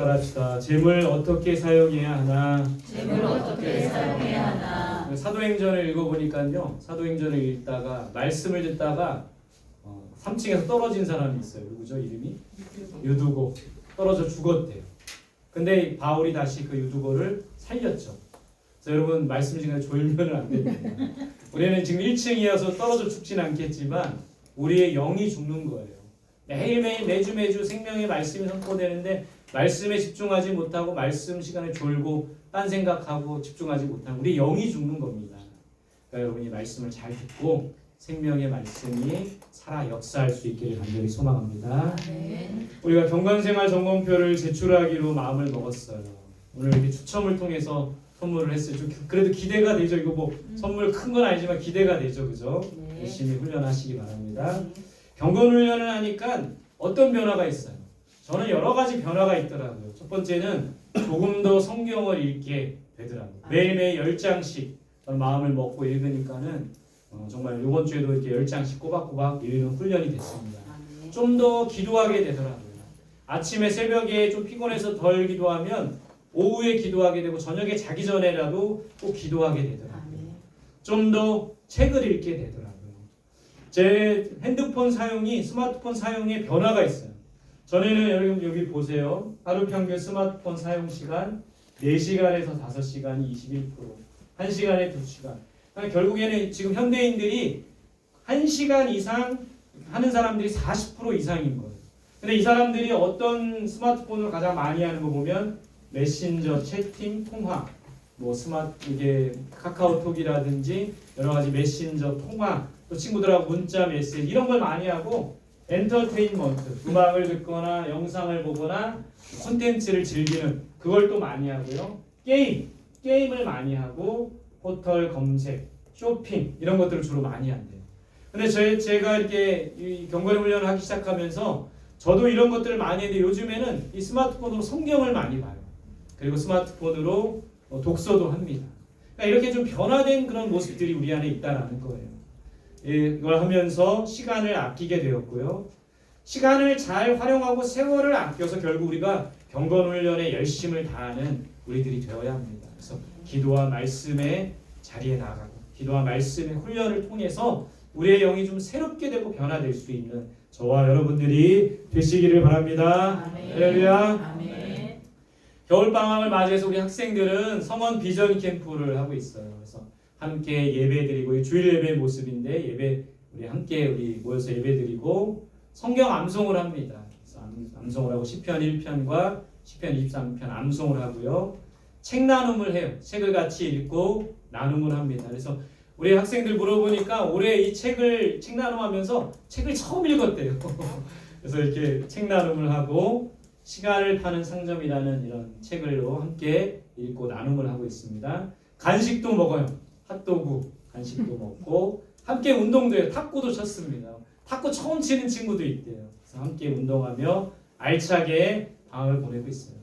따라합시다. 재물 어떻게 사용해야 하나? 재물 어떻게 사용해야 하나? 사도행전을 읽어보니까요. 사도행전을 읽다가 말씀을 듣다가 3층에서 떨어진 사람이 있어요. 누구죠? 이름이? 유두고. 떨어져 죽었대요. 근데 바울이 다시 그 유두고를 살렸죠. 그래서 여러분 말씀 중에 졸면은 안 됩니다. 우리는 지금 1층이어서 떨어져 죽진 않겠지만 우리의 영이 죽는 거예요. 매일매일 매주 생명의 말씀이 선포되는데 말씀에 집중하지 못하고 말씀 시간에 졸고 딴 생각하고 집중하지 못하면 우리 영이 죽는 겁니다. 그러니까 여러분이 말씀을 잘 듣고 생명의 말씀이 살아 역사할 수 있기를 간절히 소망합니다. 우리가 경건생활 점검표를 제출하기로 마음을 먹었어요. 오늘 이렇게 추첨을 통해서 선물을 했어요. 그래도 기대가 되죠. 이거 뭐 선물 큰 건 아니지만 기대가 되죠, 그죠? 열심히 훈련하시기 바랍니다. 경건 훈련을 하니까 어떤 변화가 있어요? 저는 여러 가지 변화가 있더라고요. 첫 번째는 조금 더 성경을 읽게 되더라고요. 매일매일 10장씩 마음을 먹고 읽으니까는 정말 이번 주에도 이렇게 10장씩 꼬박꼬박 읽는 훈련이 됐습니다. 좀 더 기도하게 되더라고요. 아침에 새벽에 좀 피곤해서 덜 기도하면 오후에 기도하게 되고 저녁에 자기 전에라도 꼭 기도하게 되더라고요. 좀 더 책을 읽게 되더라고요. 제 핸드폰 사용이 스마트폰 사용에 변화가 있어요. 전에는 여러분 여기 보세요. 하루 평균 스마트폰 사용 시간 4시간에서 5시간이 21%, 1시간에 2시간. 그러니까 결국에는 지금 현대인들이 1시간 이상 하는 사람들이 40% 이상인 거예요. 근데 이 사람들이 어떤 스마트폰으로 가장 많이 하는 거 보면 메신저, 채팅, 통화, 뭐 이게 카카오톡이라든지 여러 가지 메신저, 통화, 또 친구들하고 문자, 메시지 이런 걸 많이 하고 엔터테인먼트, 음악을 듣거나 영상을 보거나 콘텐츠를 즐기는 그걸 또 많이 하고요. 게임을 많이 하고 포털 검색, 쇼핑 이런 것들을 주로 많이 한대요. 근데 제가 이렇게 이 경건 훈련을 하기 시작하면서 저도 이런 것들을 많이 했는데 요즘에는 이 스마트폰으로 성경을 많이 봐요. 그리고 스마트폰으로 독서도 합니다. 그러니까 이렇게 좀 변화된 그런 모습들이 우리 안에 있다라는 거예요. 이걸 하면서 시간을 아끼게 되었고요. 시간을 잘 활용하고 세월을 아껴서 결국 우리가 경건 훈련에 열심을 다하는 우리들이 되어야 합니다. 그래서 기도와 말씀의 자리에 나가고 기도와 말씀의 훈련을 통해서 우리의 영이 좀 새롭게 되고 변화될 수 있는 저와 여러분들이 되시기를 바랍니다. 할렐루야. 겨울방학을 맞이해서 우리 학생들은 성원 비전 캠프를 하고 있어요. 그래서 함께 예배드리고 주일 예배 모습인데 우리 함께 모여서 예배드리고 성경 암송을 합니다. 그래서 암송을 하고 시편 1편과 시편 23편 암송을 하고요. 책 나눔을 해요. 책을 같이 읽고 나눔을 합니다. 그래서 우리 학생들 물어보니까 올해 이 책 나눔하면서 책을 처음 읽었대요. 그래서 이렇게 책 나눔을 하고 시간을 파는 상점이라는 이런 책을로 함께 읽고 나눔을 하고 있습니다. 간식도 먹어요. 핫도그 간식도 먹고 함께 운동도 해요. 탁구도 쳤습니다. 탁구 처음 치는 친구도 있대요. 그래서 함께 운동하며 알차게 방학을 보내고 있어요.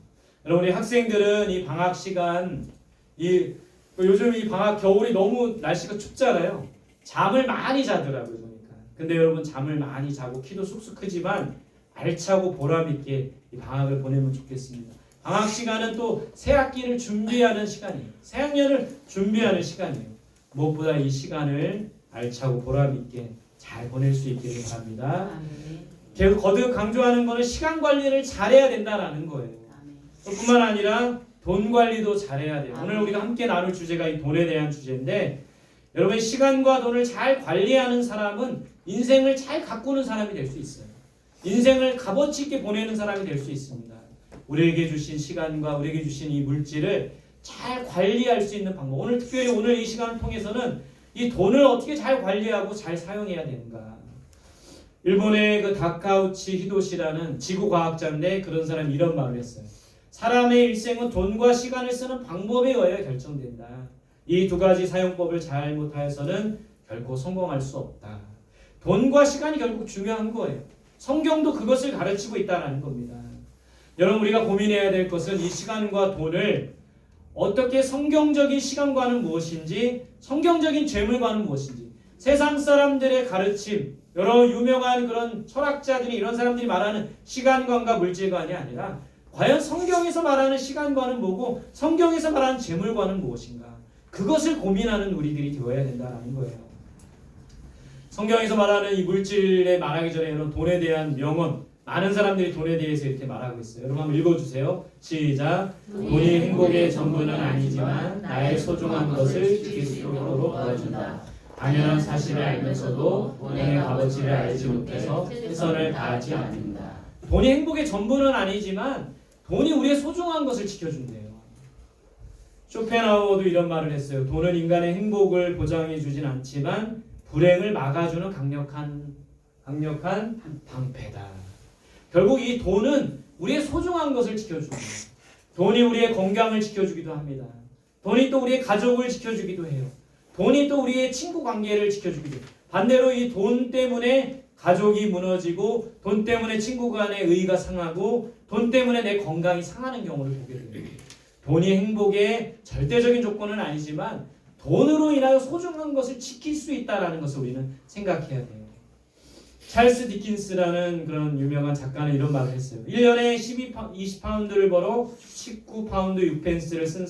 여러분 우리 학생들은 이 방학 시간 요즘 이 방학 겨울이 너무 날씨가 춥잖아요. 잠을 많이 자더라고요. 보니까. 근데 여러분 잠을 많이 자고 키도 쑥쑥 크지만 알차고 보람있게 이 방학을 보내면 좋겠습니다. 방학 시간은 또 새 학기를 준비하는 시간이에요. 새 학년을 준비하는 시간이에요. 무엇보다 이 시간을 알차고 보람있게 잘 보낼 수 있기를 바랍니다. 거듭 강조하는 것은 시간 관리를 잘해야 된다는 거예요. 뿐만 아니라 돈 관리도 잘해야 돼요. 오늘 우리가 함께 나눌 주제가 이 돈에 대한 주제인데 여러분 시간과 돈을 잘 관리하는 사람은 인생을 잘 가꾸는 사람이 될 수 있어요. 인생을 값어치 있게 보내는 사람이 될 수 있습니다. 우리에게 주신 시간과 우리에게 주신 이 물질을 잘 관리할 수 있는 방법. 특별히 오늘 이 시간을 통해서는 이 돈을 어떻게 잘 관리하고 잘 사용해야 되는가. 일본의 그 다카우치 히도시라는 지구과학자인데 그런 사람이 이런 말을 했어요. 사람의 일생은 돈과 시간을 쓰는 방법에 의해 결정된다. 이 두 가지 사용법을 잘못하여서는 결코 성공할 수 없다. 돈과 시간이 결국 중요한 거예요. 성경도 그것을 가르치고 있다는 겁니다. 여러분 우리가 고민해야 될 것은 이 시간과 돈을 어떻게 성경적인 시간과는 무엇인지 성경적인 재물과는 무엇인지 세상 사람들의 가르침 여러 유명한 그런 철학자들이 이런 사람들이 말하는 시간관과 물질관이 아니라 과연 성경에서 말하는 시간과는 뭐고 성경에서 말하는 재물과는 무엇인가? 그것을 고민하는 우리들이 되어야 된다는 거예요. 성경에서 말하는 이 물질에 말하기 전에 이런 돈에 대한 명언, 많은 사람들이 돈에 대해서 이렇게 말하고 있어요. 여러분 한번 읽어주세요. 시작. 돈이 행복의 전부는 아니지만 나의 소중한 것을 그리스도로 보여준다. 당연한 사실을 알면서도 돈의 값어치를 알지 못해서 최선을 다하지 않는다. 돈이 행복의 전부는 아니지만 돈이 우리의 소중한 것을 지켜준대요. 쇼펜하우어도 이런 말을 했어요. 돈은 인간의 행복을 보장해 주진 않지만 불행을 막아주는 강력한 방패다. 결국 이 돈은 우리의 소중한 것을 지켜줍니다. 돈이 우리의 건강을 지켜주기도 합니다. 돈이 또 우리의 가족을 지켜주기도 해요. 돈이 또 우리의 친구 관계를 지켜주기도 해요. 반대로 이 돈 때문에 가족이 무너지고 돈 때문에 친구 간의 의의가 상하고 돈 때문에 내 건강이 상하는 경우를 보게 됩니다. 돈이 행복의 절대적인 조건은 아니지만 돈으로 인하여 소중한 것을 지킬 수 있다는 것을 우리는 생각해야 돼요. 찰스 디킨스라는 그런 유명한 작가는 이런 말을 했어요. 1년에 20파운드를 벌어 19파운드 6펜스를 쓴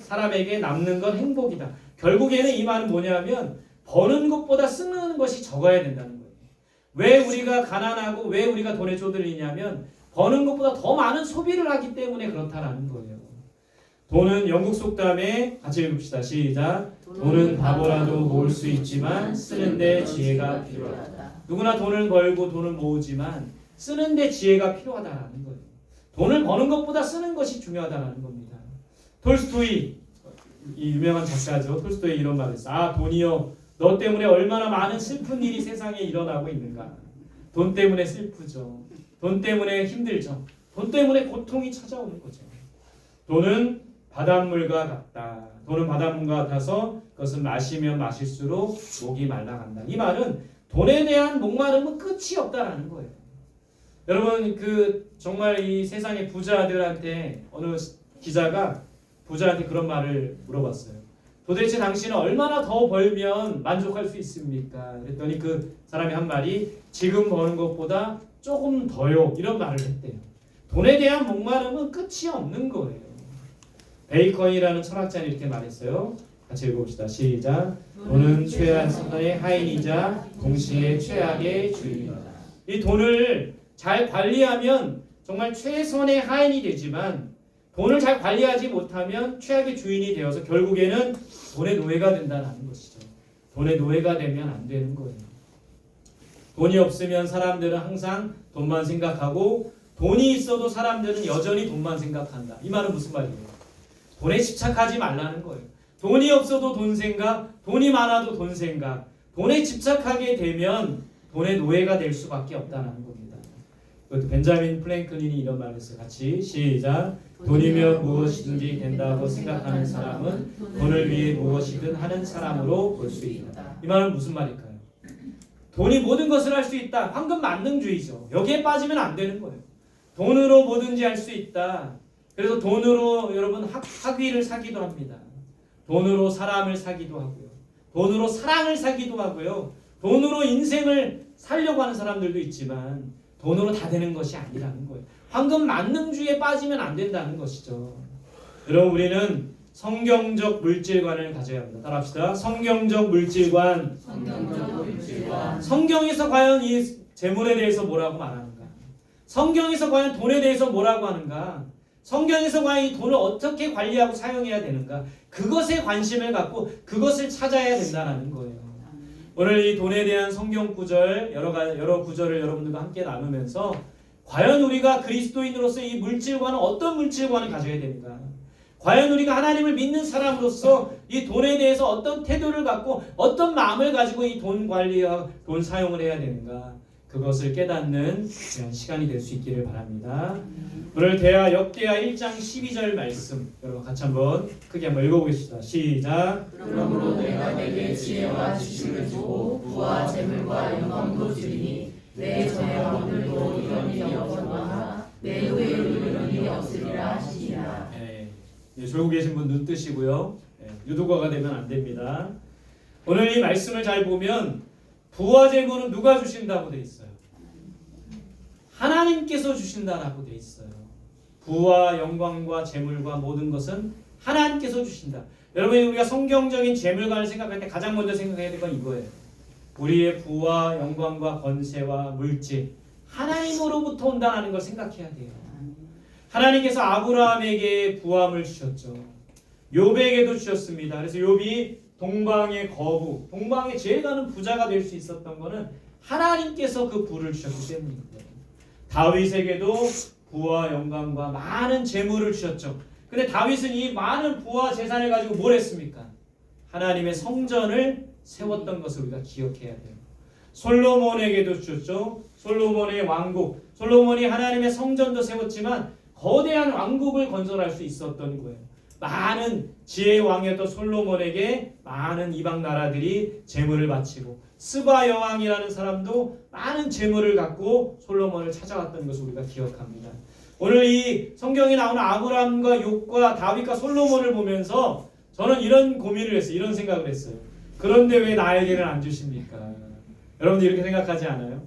사람에게 남는 건 행복이다. 결국에는 이 말은 뭐냐면 버는 것보다 쓰는 것이 적어야 된다는 거예요. 왜 우리가 가난하고 왜 우리가 돈에 쪼들리냐면 버는 것보다 더 많은 소비를 하기 때문에 그렇다라는 거예요. 돈은 영국 속담에 같이 읽읍시다. 시작. 돈은 바보라도 모을 수 있지만 쓰는데 지혜가 필요하다. 누구나 돈을 벌고 돈을 모으지만 쓰는데 지혜가 필요하다라는 거예요. 돈을 버는 것보다 쓰는 것이 중요하다라는 겁니다. 톨스토이, 이 유명한 작가죠. 톨스토이 이런 말을 했어요. 아, 돈이여, 너 때문에 얼마나 많은 슬픈 일이 세상에 일어나고 있는가. 돈 때문에 슬프죠. 돈 때문에 힘들죠. 돈 때문에 고통이 찾아오는 거죠. 돈은 바닷물과 같다. 돈은 바닷물과 같아서 그것은 마시면 마실수록 목이 말라간다. 이 말은 돈에 대한 목마름은 끝이 없다라는 거예요. 여러분 정말 이 세상의 부자들한테 어느 기자가 부자한테 그런 말을 물어봤어요. 도대체 당신은 얼마나 더 벌면 만족할 수 있습니까? 그랬더니 그 사람이 한 말이 지금 버는 것보다 조금 더요. 이런 말을 했대요. 돈에 대한 목마름은 끝이 없는 거예요. 베이컨이라는 철학자는 이렇게 말했어요. 같이 읽어봅시다. 시작. 돈은 최선의 하인이자 동시에 최악의 주인이다. 이 돈을 잘 관리하면 정말 최선의 하인이 되지만 돈을 잘 관리하지 못하면 최악의 주인이 되어서 결국에는 돈의 노예가 된다는 것이죠. 돈의 노예가 되면 안 되는 거예요. 돈이 없으면 사람들은 항상 돈만 생각하고 돈이 있어도 사람들은 여전히 돈만 생각한다. 이 말은 무슨 말이에요? 돈에 집착하지 말라는 거예요. 돈이 없어도 돈 생각, 돈이 많아도 돈 생각. 돈에 집착하게 되면 돈의 노예가 될 수밖에 없다는 겁니다. 벤자민 프랭클린이 이런 말을 했어요. 같이 시작. 돈이면 무엇이든지 된다고 생각하는 사람은 돈을 위해 무엇이든 하는 사람으로 볼 수 있다. 이 말은 무슨 말일까요? 돈이 모든 것을 할 수 있다. 황금 만능주의죠. 여기에 빠지면 안 되는 거예요. 돈으로 뭐든지 할 수 있다. 그래서 돈으로 여러분 학위를 사기도 합니다. 돈으로 사람을 사기도 하고요. 돈으로 사랑을 사기도 하고요. 돈으로 인생을 살려고 하는 사람들도 있지만 돈으로 다 되는 것이 아니라는 거예요. 황금 만능주의에 빠지면 안 된다는 것이죠. 여러분 우리는 성경적 물질관을 가져야 합니다. 따라합시다. 성경적 물질관. 성경에서 과연 이 재물에 대해서 뭐라고 말하는가? 성경에서 과연 돈에 대해서 뭐라고 하는가? 성경에서 과연 이 돈을 어떻게 관리하고 사용해야 되는가? 그것에 관심을 갖고 그것을 찾아야 된다는 거예요. 오늘 이 돈에 대한 성경 구절 여러 구절을 여러분들과 함께 나누면서 과연 우리가 그리스도인으로서 이 물질관은 어떤 물질관을 가져야 되는가? 과연 우리가 하나님을 믿는 사람으로서 이 돈에 대해서 어떤 태도를 갖고 어떤 마음을 가지고 이 돈 관리와 돈 사용을 해야 되는가? 그것을 깨닫는 그런 시간이 될 수 있기를 바랍니다. 오늘 역대하 1장 12절 말씀 여러분 같이 한번 크게 한번 읽어보겠습니다. 시작. 그러므로 내가 내게 지혜와 지식을 주고 부와 재물과 영광도 주리니 내 전하들도 이런 일이 없었거나 내 후에도 이런 일이 없으리라 하시니라. 졸고 계신 분 눈 뜨시고요. 유도가가 되면 안 됩니다. 오늘 이 말씀을 잘 보면 부와 재물은 누가 주신다고 돼 있어요? 하나님께서 주신다라고 돼 있어요. 부와 영광과 재물과 모든 것은 하나님께서 주신다. 여러분 우리가 성경적인 재물관을 생각할 때 가장 먼저 생각해야 될 건 이거예요. 우리의 부와 영광과 권세와 물질 하나님으로부터 온다는 걸 생각해야 돼요. 하나님께서 아브라함에게 부함을 주셨죠. 욥에게도 주셨습니다. 그래서 욥이 동방의 거부, 동방의 제일 가는 부자가 될 수 있었던 것은 하나님께서 그 부를 주셨기 때문입니다. 다윗에게도 부와 영광과 많은 재물을 주셨죠. 근데 다윗은 이 많은 부와 재산을 가지고 뭘 했습니까? 하나님의 성전을 세웠던 것을 우리가 기억해야 돼요. 솔로몬에게도 주셨죠. 솔로몬의 왕국, 솔로몬이 하나님의 성전도 세웠지만 거대한 왕국을 건설할 수 있었던 거예요. 많은 지혜의 왕이었던 솔로몬에게 많은 이방 나라들이 재물을 바치고 스바 여왕이라는 사람도 많은 재물을 갖고 솔로몬을 찾아왔던 것을 우리가 기억합니다. 오늘 이 성경에 나오는 아브라함과 욥과 다윗과 솔로몬을 보면서 저는 이런 고민을 했어요. 이런 생각을 했어요. 그런데 왜 나에게는 안 주십니까? 여러분들 이렇게 생각하지 않아요?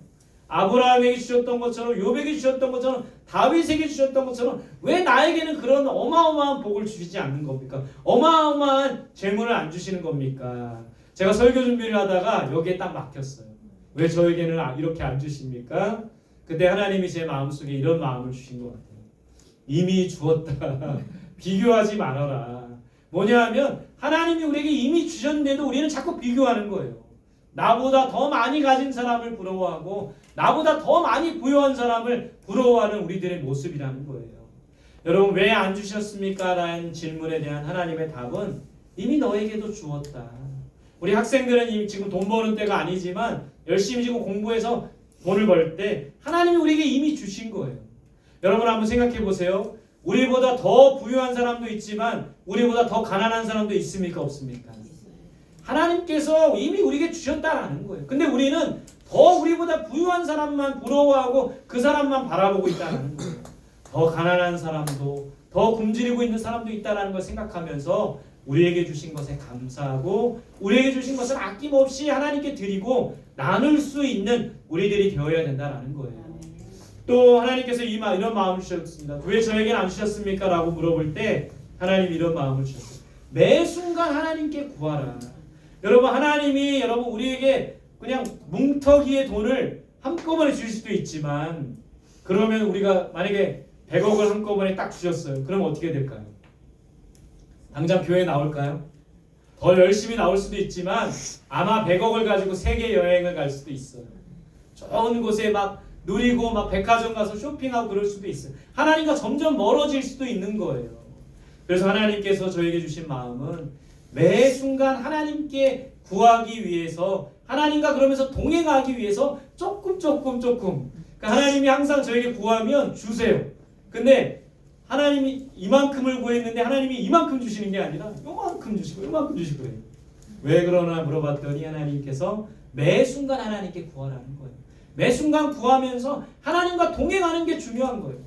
아브라함에게 주셨던 것처럼 욥에게 주셨던 것처럼 다윗에게 주셨던 것처럼 왜 나에게는 그런 어마어마한 복을 주시지 않는 겁니까? 어마어마한 재물을 안 주시는 겁니까? 제가 설교 준비를 하다가 여기에 딱 막혔어요. 왜 저에게는 이렇게 안 주십니까? 그때 하나님이 제 마음속에 이런 마음을 주신 것 같아요. 이미 주었다. 비교하지 말아라. 뭐냐 하면 하나님이 우리에게 이미 주셨는데도 우리는 자꾸 비교하는 거예요. 나보다 더 많이 가진 사람을 부러워하고 나보다 더 많이 부유한 사람을 부러워하는 우리들의 모습이라는 거예요. 여러분 왜 안 주셨습니까? 라는 질문에 대한 하나님의 답은 이미 너에게도 주었다. 우리 학생들은 지금 돈 버는 때가 아니지만 열심히 지금 공부해서 돈을 벌 때 하나님이 우리에게 이미 주신 거예요. 여러분 한번 생각해 보세요. 우리보다 더 부유한 사람도 있지만 우리보다 더 가난한 사람도 있습니까? 없습니까? 하나님께서 이미 우리에게 주셨다라는 거예요. 근데 우리는 더 우리보다 부유한 사람만 부러워하고 그 사람만 바라보고 있다는 거예요. 더 가난한 사람도 더 굶주리고 있는 사람도 있다는 걸 생각하면서 우리에게 주신 것에 감사하고 우리에게 주신 것을 아낌없이 하나님께 드리고 나눌 수 있는 우리들이 되어야 된다는 거예요. 또 하나님께서 이런 마음을 주셨습니다. 왜 저에게는 안 주셨습니까? 라고 물어볼 때 하나님이 이런 마음을 주셨어요. 매 순간 하나님께 구하라. 여러분 하나님이 우리에게 그냥 뭉텅이의 돈을 한꺼번에 주실 수도 있지만 그러면 우리가 만약에 100억을 한꺼번에 딱 주셨어요. 그럼 어떻게 될까요? 당장 교회에 나올까요? 더 열심히 나올 수도 있지만 아마 100억을 가지고 세계 여행을 갈 수도 있어요. 좋은 곳에 막 누리고 막 백화점 가서 쇼핑하고 그럴 수도 있어요. 하나님과 점점 멀어질 수도 있는 거예요. 그래서 하나님께서 저에게 주신 마음은 매 순간 하나님께 구하기 위해서 하나님과 그러면서 동행하기 위해서 조금 그러니까 하나님이 항상 저에게 구하면 주세요. 근데 하나님이 이만큼을 구했는데 하나님이 이만큼 주시는 게 아니라 요만큼 주시고 요만큼 주시고 그래요. 왜 그러나 물어봤더니 하나님께서 매 순간 하나님께 구하라는 거예요. 매 순간 구하면서 하나님과 동행하는 게 중요한 거예요.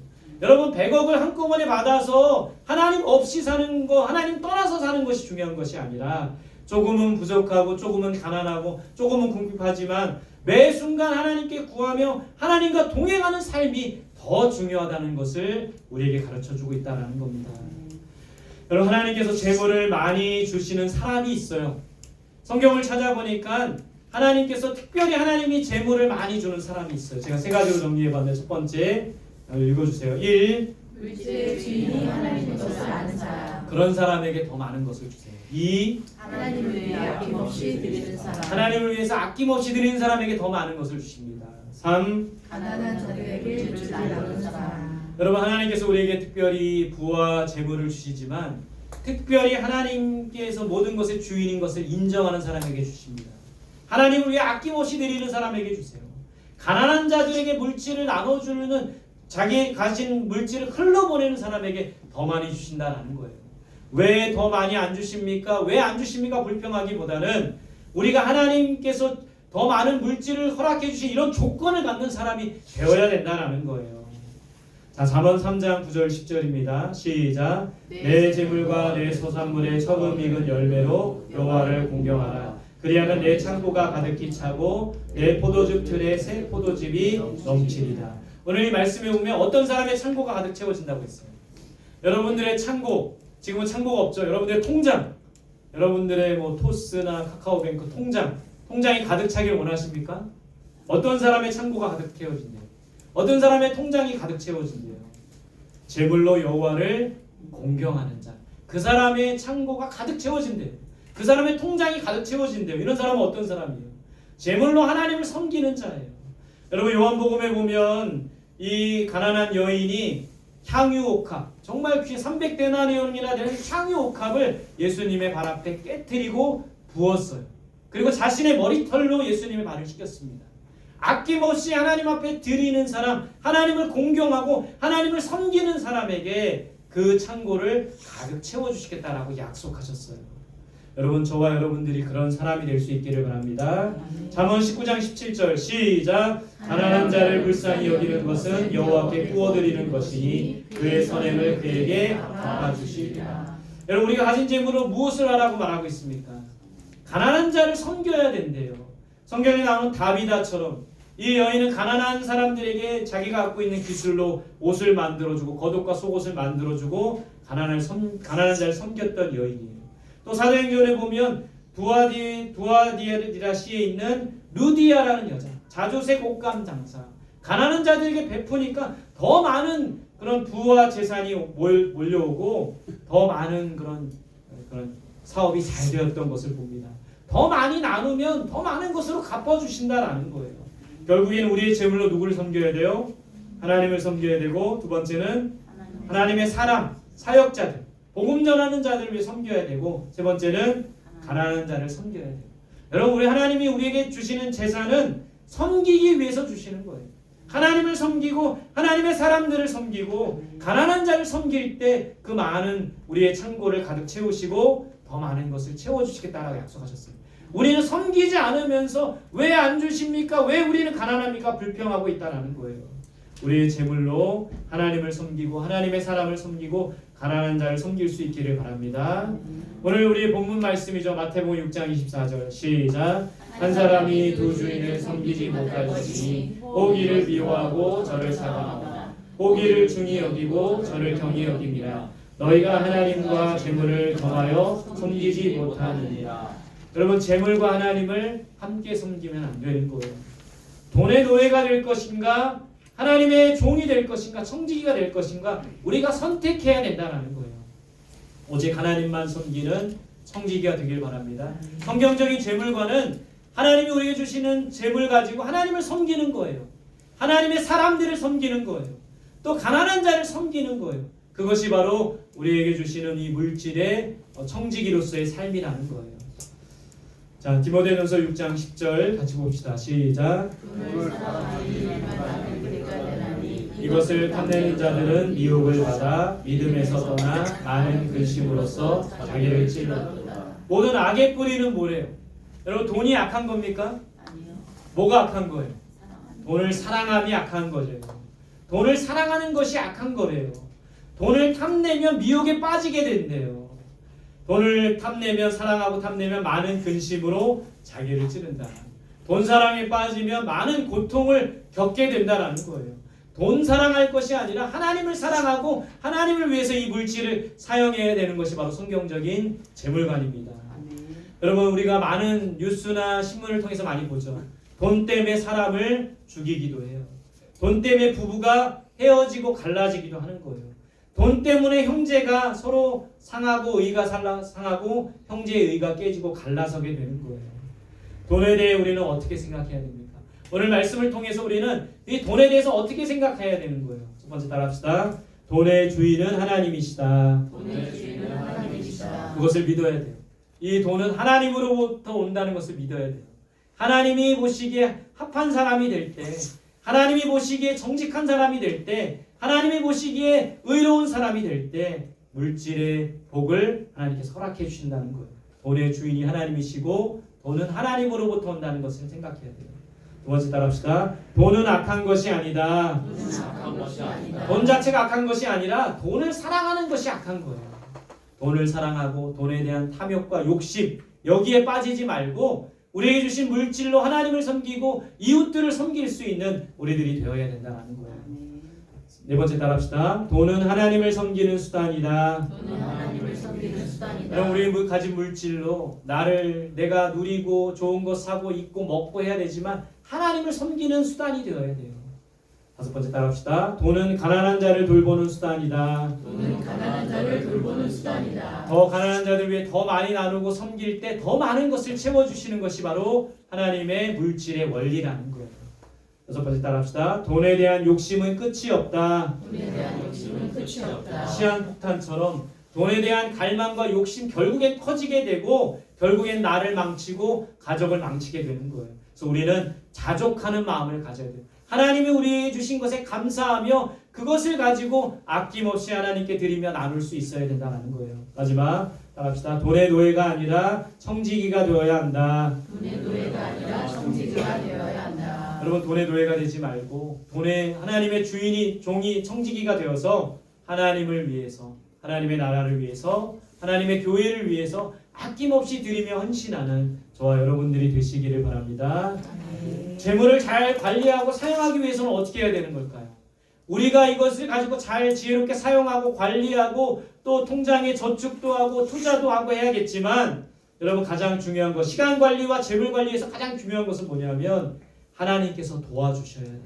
여러분 100억을 한꺼번에 받아서 하나님 없이 사는 거, 하나님 떠나서 사는 것이 중요한 것이 아니라 조금은 부족하고 조금은 가난하고 조금은 궁핍하지만 매 순간 하나님께 구하며 하나님과 동행하는 삶이 더 중요하다는 것을 우리에게 가르쳐주고 있다는 겁니다. 여러분 하나님께서 재물을 많이 주시는 사람이 있어요. 성경을 찾아보니까 하나님께서 특별히 하나님이 재물을 많이 주는 사람이 있어요. 제가 세 가지로 정리해봤는데 첫 번째 읽어주세요. 1. 물질의 주인이 하나님의 것을 아는 사람. 그런 사람에게 더 많은 것을 주세요. 2. 하나님을 위해 아낌없이 드리는 사람. 하나님을 위해서 아낌없이 드리는 사람에게 더 많은 것을 주십니다. 3. 가난한 자들에게 줄을 나누는 사람. 여러분 하나님께서 우리에게 특별히 부와 재물을 주시지만 특별히 하나님께서 모든 것의 주인인 것을 인정하는 사람에게 주십니다. 하나님을 위해 아낌없이 드리는 사람에게 주세요. 가난한 자들에게 물질을 나눠주는 자기 가진 물질을 흘러보내는 사람에게 더 많이 주신다는 거예요. 왜 더 많이 안 주십니까? 왜 안 주십니까? 불평하기보다는 우리가 하나님께서 더 많은 물질을 허락해 주신 이런 조건을 갖는 사람이 되어야 된다는 거예요. 자, 잠언 3장 9절 10절입니다. 시작. 내 재물과 내 소산물의 처음 익은 열매로 여호와를 공경하라. 그리하면 내 창고가 가득히 차고 내 포도즙 틀에 새 포도즙이 넘치리다. 오늘 이 말씀에 보면 어떤 사람의 창고가 가득 채워진다고 했어요? 여러분들의 창고, 지금은 창고가 없죠. 여러분들의 통장, 여러분들의 뭐 토스나 카카오뱅크 통장이 가득 차길 원하십니까? 어떤 사람의 창고가 가득 채워진대요? 어떤 사람의 통장이 가득 채워진대요? 제물로 여호와를 공경하는 자. 그 사람의 창고가 가득 채워진대요. 그 사람의 통장이 가득 채워진대요. 이런 사람은 어떤 사람이에요? 제물로 하나님을 섬기는 자예요. 여러분 요한복음에 보면 이 가난한 여인이 향유옥합, 정말 귀 300데나리온이나 되는 향유옥합을 예수님의 발 앞에 깨뜨리고 부었어요. 그리고 자신의 머리털로 예수님의 발을 씻겼습니다. 아낌없이 하나님 앞에 드리는 사람, 하나님을 공경하고 하나님을 섬기는 사람에게 그 창고를 가득 채워주시겠다라고 약속하셨어요. 여러분, 저와 여러분들이 그런 사람이 될 수 있기를 바랍니다. 잠언 19장 17절 시작. 가난한 자를 불쌍히 여기는 것은 여호와께 구워드리는 것이니 그의 선행을 그에게 갚아주시리라. 여러분, 우리가 가진 재물로 무엇을 하라고 말하고 있습니까? 가난한 자를 섬겨야 된대요. 성경에 나오는 다비다처럼 이 여인은 가난한 사람들에게 자기가 갖고 있는 기술로 옷을 만들어주고 겉옷과 속옷을 만들어주고 가난한 자를 섬겼던 여인이에요. 또 사도행전에 보면 두아디라시에 있는 루디아라는 여자, 자주색 옷감 장사, 가난한 자들에게 베푸니까 더 많은 그런 부와 재산이 몰려오고 더 많은 그런 사업이 잘 되었던 것을 봅니다. 더 많이 나누면 더 많은 것으로 갚아주신다라는 거예요. 결국에는 우리의 재물로 누구를 섬겨야 돼요? 하나님을 섬겨야 되고, 두 번째는 하나님의 사람, 사역자들, 복음 전하는 자들을 위해 섬겨야 되고, 세 번째는 가난한 자를 섬겨야 돼요. 여러분, 우리 하나님이 우리에게 주시는 재산은 섬기기 위해서 주시는 거예요. 하나님을 섬기고 하나님의 사람들을 섬기고 가난한 자를 섬길 때 그 많은 우리의 창고를 가득 채우시고 더 많은 것을 채워주시겠다라고 약속하셨어요. 우리는 섬기지 않으면서 왜 안 주십니까? 왜 우리는 가난합니까? 불평하고 있다는 거예요. 우리의 재물로 하나님을 섬기고 하나님의 사람을 섬기고 가난한 자를 섬길 수 있기를 바랍니다. 오늘 우리의 본문 말씀이죠. 마태복음 6장 24절 시작. 한 사람이 두 주인을 섬기지 못할 것이니 혹이를 미워하고 저를 사랑하거나 혹이를 중히 여기고 저를 경히 여김이라. 너희가 하나님과 재물을 겸하여 섬기지 못하느니라. 여러분, 재물과 하나님을 함께 섬기면 안 되는 거예요. 돈의 노예가 될 것인가, 하나님의 종이 될 것인가, 청지기가 될 것인가, 우리가 선택해야 된다는 거예요. 오직 하나님만 섬기는 청지기가 되길 바랍니다. 성경적인 재물과는 하나님이 우리에게 주시는 재물 가지고 하나님을 섬기는 거예요. 하나님의 사람들을 섬기는 거예요. 또 가난한 자를 섬기는 거예요. 그것이 바로 우리에게 주시는 이 물질의 청지기로서의 삶이라는 거예요. 자, 디모데전서 6장 10절 같이 봅시다. 시작. 이것을 탐내는 자들은 미혹을 받아 믿음에서 떠나 많은 근심으로써 자기를 찔렀도다. 모든 악의 뿌리는 뭐래요? 여러분, 돈이 악한 겁니까? 아니요. 뭐가 악한 거예요? 돈을 사랑함이 악한 거죠. 돈을 사랑하는 것이 악한 거래요. 돈을 탐내면 미혹에 빠지게 된대요. 돈을 탐내면, 사랑하고 탐내면 많은 근심으로 자기를 찌른다. 돈 사랑에 빠지면 많은 고통을 겪게 된다는 거예요. 돈 사랑할 것이 아니라 하나님을 사랑하고 하나님을 위해서 이 물질을 사용해야 되는 것이 바로 성경적인 재물관입니다. 여러분, 우리가 많은 뉴스나 신문을 통해서 많이 보죠. 돈 때문에 사람을 죽이기도 해요. 돈 때문에 부부가 헤어지고 갈라지기도 하는 거예요. 돈 때문에 형제가 서로 상하고 의가 상하고 형제의 의가 깨지고 갈라서게 되는 거예요. 돈에 대해 우리는 어떻게 생각해야 됩니까? 오늘 말씀을 통해서 우리는 이 돈에 대해서 어떻게 생각해야 되는 거예요. 첫 번째 따라합시다. 돈의 주인은 하나님이시다. 돈의 주인은 하나님이시다. 그것을 믿어야 돼요. 이 돈은 하나님으로부터 온다는 것을 믿어야 돼요. 하나님이 보시기에 합한 사람이 될 때, 하나님이 보시기에 정직한 사람이 될 때, 하나님이 보시기에 의로운 사람이 될 때 물질의 복을 하나님께서 허락해 주신다는 거예요. 돈의 주인이 하나님이시고 돈은 하나님으로부터 온다는 것을 생각해야 돼요. 두 번째 따라합시다. 돈은 악한 것이 아니다. 돈 자체가 악한 것이 아니라 돈을 사랑하는 것이 악한 거예요. 돈을 사랑하고 돈에 대한 탐욕과 욕심, 여기에 빠지지 말고 우리에게 주신 물질로 하나님을 섬기고 이웃들을 섬길 수 있는 우리들이 되어야 된다는 거예요. 네 번째 따라합시다. 돈은 하나님을 섬기는 수단이다. 돈은 하나님을 섬기는 수단이다. 여러분 우리 가진 물질로 내가 누리고 좋은 거 사고 입고 먹고 해야 되지만 하나님을 섬기는 수단이 되어야 돼요. 다섯 번째 따라합시다. 돈은 가난한 자를 돌보는 수단이다. 돈은 가난한 자를 돌보는 수단이다. 더 가난한 자들 위해 더 많이 나누고 섬길 때 더 많은 것을 채워주시는 것이 바로 하나님의 물질의 원리라는 거예요. 여섯 번째 따라합시다. 돈에 대한 욕심은 끝이 없다. 돈에 대한 욕심은 끝이 없다. 시한폭탄처럼 돈에 대한 갈망과 욕심 결국엔 커지게 되고 결국엔 나를 망치고 가족을 망치게 되는 거예요. 그래서 우리는 자족하는 마음을 가져야 돼요. 하나님이 우리에게 주신 것에 감사하며 그것을 가지고 아낌없이 하나님께 드리며 나눌 수 있어야 된다는 거예요. 마지막 따라합시다. 돈의 노예가 아니라 청지기가 되어야 한다. 돈의 노예가 아니라 청지기가 되어야 한다. 여러분 돈의 노예가 되지 말고 돈의 하나님의 종이 청지기가 되어서 하나님을 위해서 하나님의 나라를 위해서 하나님의 교회를 위해서 아낌없이 드리며 헌신하는 저와 여러분들이 되시기를 바랍니다. 재물을 잘 관리하고 사용하기 위해서는 어떻게 해야 되는 걸까요? 우리가 이것을 가지고 잘 지혜롭게 사용하고 관리하고 또 통장에 저축도 하고 투자도 하고 해야겠지만 여러분 가장 중요한 것 시간 관리와 재물 관리에서 가장 중요한 것은 뭐냐면 하나님께서 도와주셔야 돼요.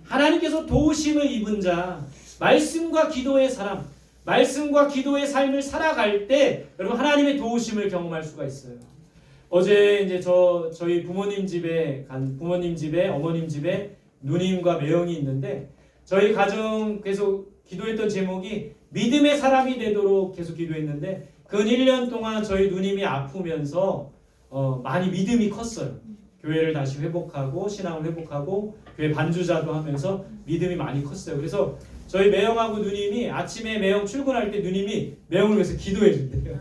하나님께서 도우심을 입은 자 말씀과 기도의 사람 말씀과 기도의 삶을 살아갈 때 여러분 하나님의 도우심을 경험할 수가 있어요. 어제 이제 저희 부모님 집에 어머님 집에 누님과 매형이 있는데 저희 가정 계속 기도했던 제목이 믿음의 사람이 되도록 계속 기도했는데 그 1년 동안 저희 누님이 아프면서 많이 믿음이 컸어요. 교회를 다시 회복하고 신앙을 회복하고 교회 반주자도 하면서 믿음이 많이 컸어요. 그래서 저희 매형하고 누님이 아침에 매형 출근할 때 누님이 매형을 위해서 기도해 준대요.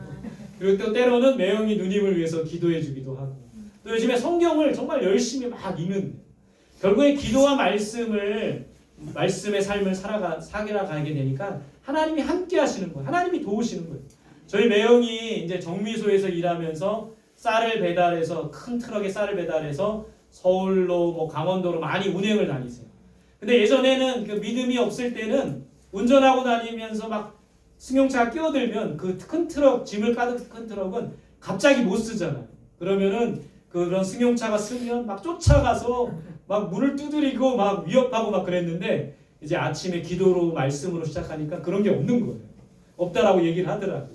그리고 또 때로는 매형이 누님을 위해서 기도해 주기도 하고 또 요즘에 성경을 정말 열심히 막 읽는 결국에 기도와 말씀의 삶을 살아가게 되니까 하나님이 함께 하시는 거예요. 하나님이 도우시는 거예요. 저희 매형이 이제 정미소에서 일하면서 쌀을 배달해서 큰 트럭에 쌀을 배달해서 서울로 뭐 강원도로 많이 운행을 다니세요. 근데 예전에는 그 믿음이 없을 때는 운전하고 다니면서 막 승용차가 끼어들면 그 큰 트럭 짐을 가득 큰 트럭은 갑자기 못 쓰잖아요. 그러면은 그런 승용차가 쓰면 막 쫓아가서 막 문을 두드리고 막 위협하고 막 그랬는데 이제 아침에 기도로 말씀으로 시작하니까 그런 게 없는 거예요. 없다라고 얘기를 하더라고요.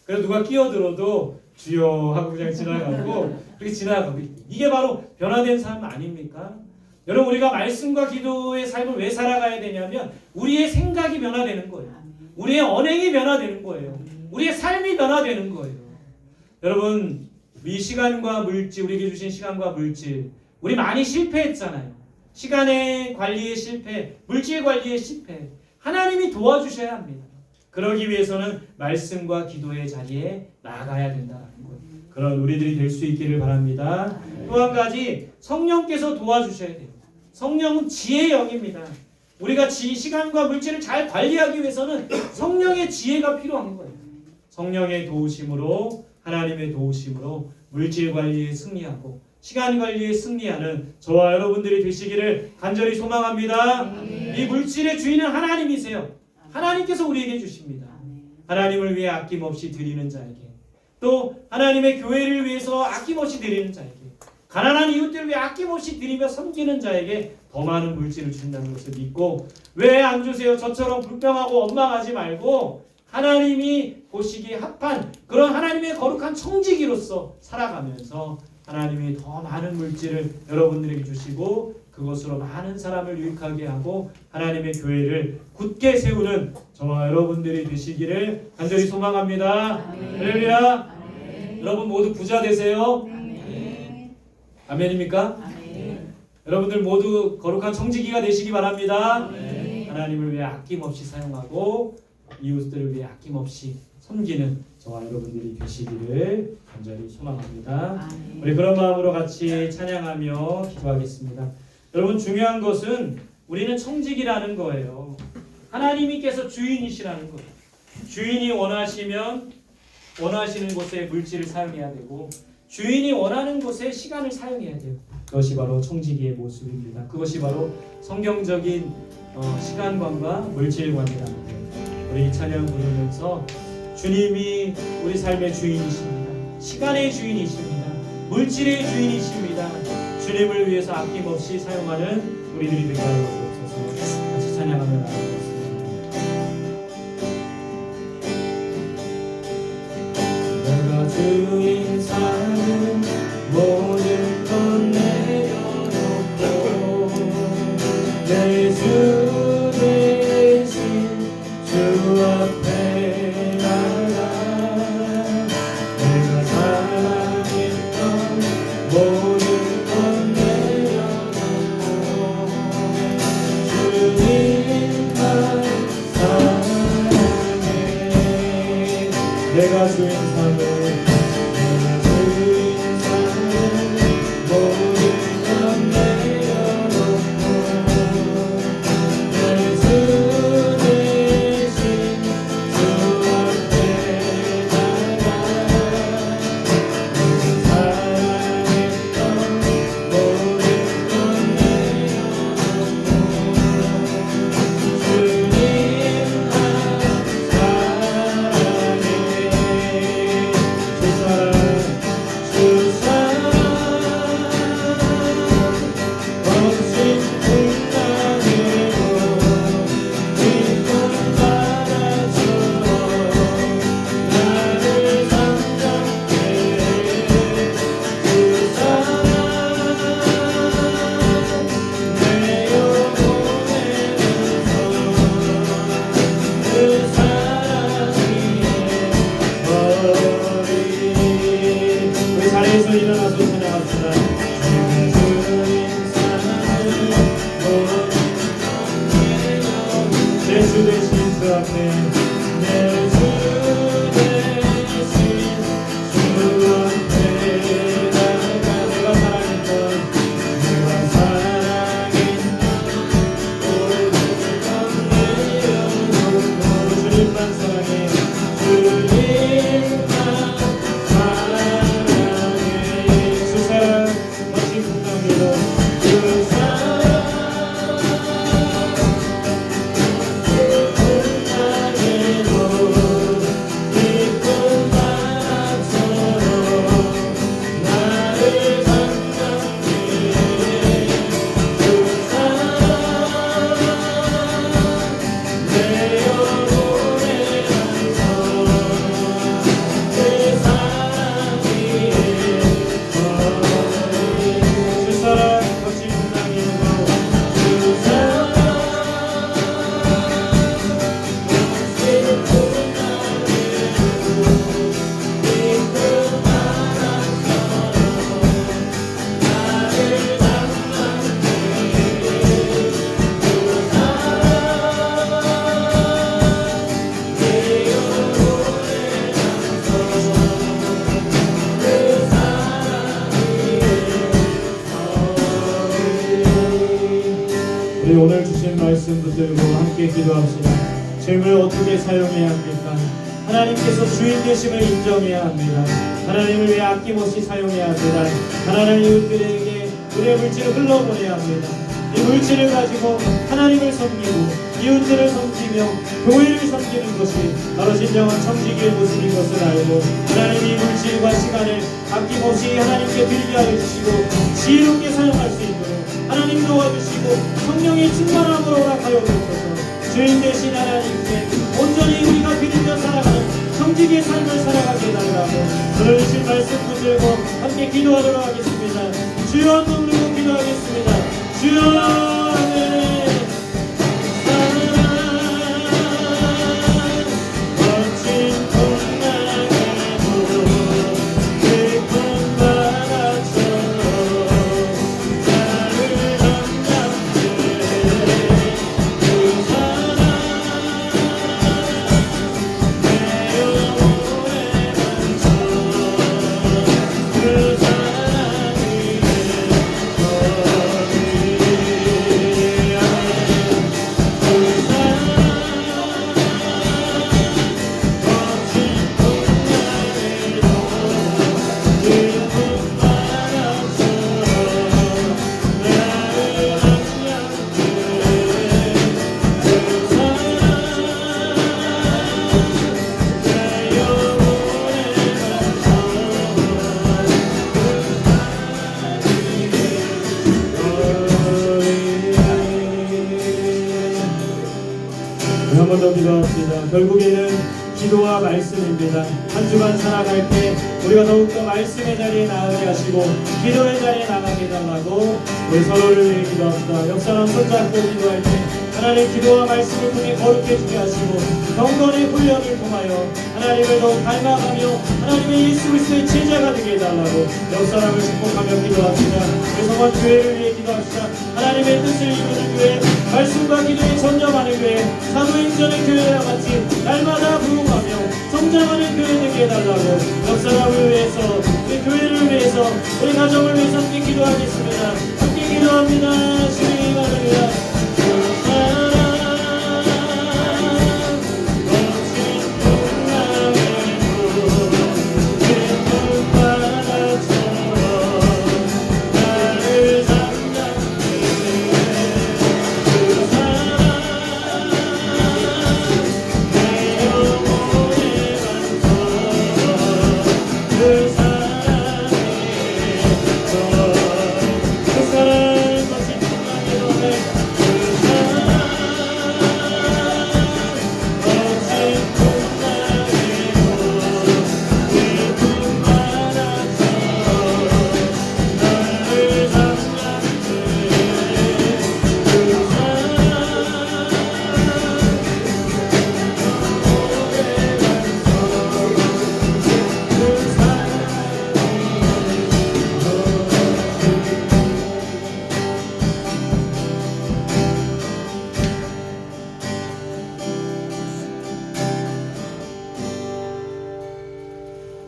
그래서 누가 끼어들어도 주여 하고 그냥 지나가고 그렇게 지나가고 이게 바로 변화된 삶 아닙니까? 여러분 우리가 말씀과 기도의 삶을 왜 살아가야 되냐면 우리의 생각이 변화되는 거예요. 우리의 언행이 변화되는 거예요. 우리의 삶이 변화되는 거예요. 여러분 이 시간과 물질 우리에게 주신 시간과 물질 우리 많이 실패했잖아요. 시간의 관리에 실패, 물질 관리에 실패. 하나님이 도와주셔야 합니다. 그러기 위해서는 말씀과 기도의 자리에 나가야 된다는 거예요. 그런 우리들이 될 수 있기를 바랍니다. 또 한 가지 성령께서 도와주셔야 돼요. 성령은 지혜의 영입니다. 우리가 시간과 물질을 잘 관리하기 위해서는 성령의 지혜가 필요한 거예요. 성령의 도우심으로 하나님의 도우심으로 물질 관리에 승리하고 시간 관리에 승리하는 저와 여러분들이 되시기를 간절히 소망합니다. 이 물질의 주인은 하나님이세요. 하나님께서 우리에게 주십니다. 하나님을 위해 아낌없이 드리는 자에게 또 하나님의 교회를 위해서 아낌없이 드리는 자에게 가난한 이웃들을 위해 아낌없이 드리며 섬기는 자에게 더 많은 물질을 준다는 것을 믿고 왜 안 주세요? 저처럼 불평하고 원망하지 말고 하나님이 보시기에 합한 그런 하나님의 거룩한 청지기로서 살아가면서 하나님이 더 많은 물질을 여러분들에게 주시고 그것으로 많은 사람을 유익하게 하고 하나님의 교회를 굳게 세우는 저와 여러분들이 되시기를 간절히 소망합니다. 할렐루야. 여러분 모두 부자 되세요. 아멘입니까? 아멘. 여러분들 모두 거룩한 청지기가 되시기 바랍니다. 아멘. 하나님을 위해 아낌없이 사용하고 이웃들을 위해 아낌없이 섬기는 저와 여러분들이 되시기를 간절히 소망합니다. 아멘. 우리 그런 마음으로 같이 찬양하며 기도하겠습니다. 여러분 중요한 것은 우리는 청지기라는 거예요. 하나님께서 주인이시라는 거예요. 주인이 원하시면 원하시는 곳에 물질을 사용해야 되고 주인이 원하는 곳에 시간을 사용해야 돼요. 그것이 바로 청지기의 모습입니다. 그것이 바로 성경적인 시간관과 물질관이라는 데 우리 이 찬양 부르면서 주님이 우리 삶의 주인이십니다. 시간의 주인이십니다. 물질의 주인이십니다. 주님을 위해서 아낌없이 사용하는 우리들이 되게 하여 주옵소서. 같이 찬양하며 나아가겠습니다. 내가 주인 사는 모든 것 내려놓고 내 주 대신 주 앞에 나가 내가 사랑했던 모든 것 내려놓고 주님만 사랑해. 내가 주인 삼을 우리 오늘 주신 말씀 붙들고 함께 기도합시다. 주님을 어떻게 사용해야 합니까? 하나님께서 주인 되심을 인정해야 합니다. 하나님을 위해 아낌없이 사용해야 합니다. 하나님 이웃들에게 우리의 물질을 흘러보내야 합니다. 이 물질을 가지고 하나님을 섬기고 이웃들을 섬기며 교회를 섬기는 것이 바로 진정한 청지기의 모습인 것을 알고 하나님이 물질과 시간을 아낌없이 하나님께 드리게 하여 주시고 지혜롭게 사용할 수 있도록 하나님 도와주시고 성령의 충만함으로 허락하여 주옵소서. 주인 되신 하나님께 온전히 우리가 비리며 살아가는 청지기의 삶을 살아가게 해달라고 오늘 주신 말씀 붙들고 함께 기도하도록 하겠습니다. 주여 한 번 부르고 기도하겠습니다. 주여 결국에는 기도와 말씀입니다. 한 주간 살아갈 때 우리가 더욱더 말씀의 자리에 나가게 하시고 기도의 자리에 나가게 해달라고 우리 서로를 위해 기도합시다. 옆 사람 손잡고 기도할 때 하나님 기도와 말씀을 통해 거룩해 주게 하시고 경건의 훈련을 통하여 하나님을 더욱 닮아가며 하나님의 예수 그리스도의 제자가 되게 해달라고 옆 사람을 축복하며 기도합시다. 우리 성원 교회를 위해 기도합시다. 하나님의 뜻을 이루는 교회, 말씀과 기도에 전념하는 교회, 사도행전의 교회와 같이 날마다 부흥하며 성장하는 교회 되게 해달라고 옆 사람을 위해서, 우리 교회를 위해서, 우리 가정을 위해서 함께 기도하겠습니다. 함께 기도합니다. 주님 할렐루야.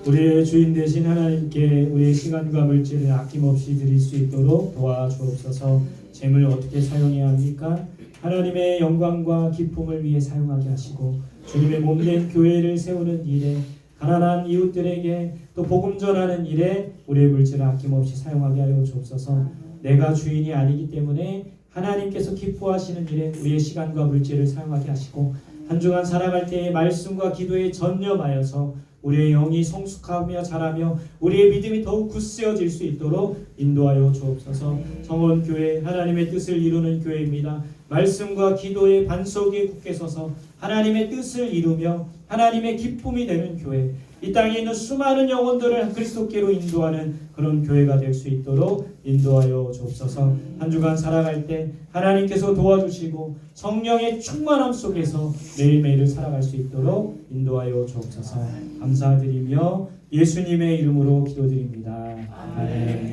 우리의 주인 되신 하나님께 우리의 시간과 물질을 아낌없이 드릴 수 있도록 도와주옵소서. 재물 어떻게 사용해야 합니까? 하나님의 영광과 기쁨을 위해 사용하게 하시고 주님의 몸된 교회를 세우는 일에, 가난한 이웃들에게 또 복음 전하는 일에 우리의 물질을 아낌없이 사용하게 하여 주옵소서. 내가 주인이 아니기 때문에 하나님께서 기뻐하시는 일에 우리의 시간과 물질을 사용하게 하시고 한 주간 살아갈 때의 말씀과 기도에 전념하여서 우리의 영이 성숙하며 자라며 우리의 믿음이 더욱 굳세어질 수 있도록 인도하여 주옵소서. 성원교회 하나님의 뜻을 이루는 교회입니다. 말씀과 기도의 반석 위에 굳게 서서 하나님의 뜻을 이루며 하나님의 기쁨이 되는 교회, 이 땅에 있는 수많은 영혼들을 그리스도께로 인도하는 그런 교회가 될 수 있도록 인도하여 주옵소서. 한 주간 살아갈 때 하나님께서 도와주시고 성령의 충만함 속에서 매일매일을 살아갈 수 있도록 인도하여 주옵소서. 감사드리며 예수님의 이름으로 기도드립니다. 아멘.